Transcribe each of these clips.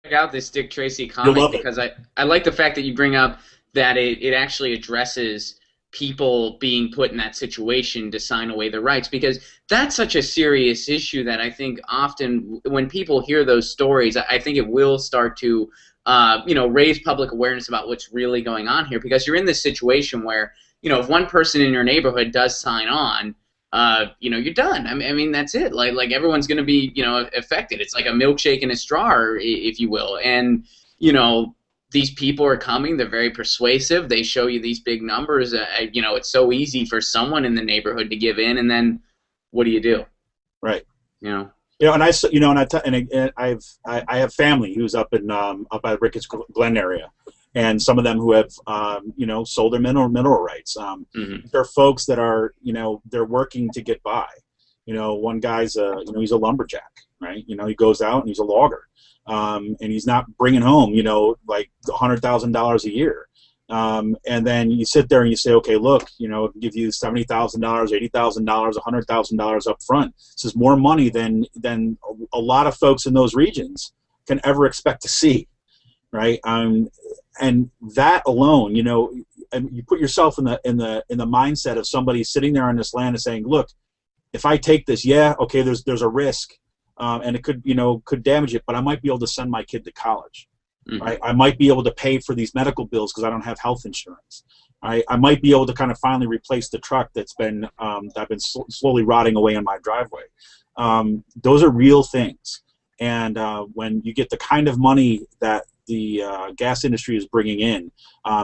check out this Dick Tracy You'll comic love it. because I like the fact that you bring up that it actually addresses people being put in that situation to sign away their rights because that's such a serious issue that I think often when people hear those stories, I think it will start to raise public awareness about what's really going on here because you're in this situation where if one person in your neighborhood does sign on, you're done. I mean, that's it. Like everyone's going to be, affected. It's like a milkshake in a straw, if you will. And, you know, these people are coming. They're very persuasive. They show you these big numbers. It's so easy for someone in the neighborhood to give in. And then what do you do? Right. You know? And I have family who's up up by Ricketts Glen area, and some of them who have sold their mineral rights. Hmm. There are folks that are they're working to get by. One guy's he's a lumberjack, right? He goes out and he's a logger, and he's not bringing home like $100,000 a year. And then you sit there and you say, okay, look, give you $70,000, $80,000, $100,000 up front. This is more money than a lot of folks in those regions can ever expect to see, right? And that alone, and you put yourself in the mindset of somebody sitting there on this land and saying, look, if I take this, yeah, okay, there's a risk, and it could damage it, but I might be able to send my kid to college. Hmm. Right? I might be able to pay for these medical bills because I don't have health insurance. I might be able to kind of finally replace the truck that's been slowly rotting away on my driveway. Those are real things, and when you get the kind of money that the gas industry is bringing in,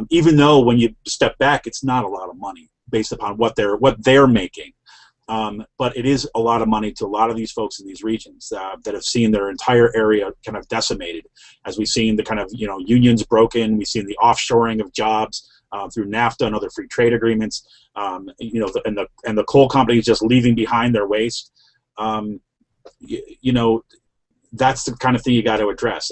even though when you step back, it's not a lot of money based upon what they're making. But it is a lot of money to a lot of these folks in these regions that have seen their entire area kind of decimated, as we've seen the kind of unions broken. We've seen the offshoring of jobs through NAFTA and other free trade agreements. And the coal companies just leaving behind their waste. That's the kind of thing you got to address.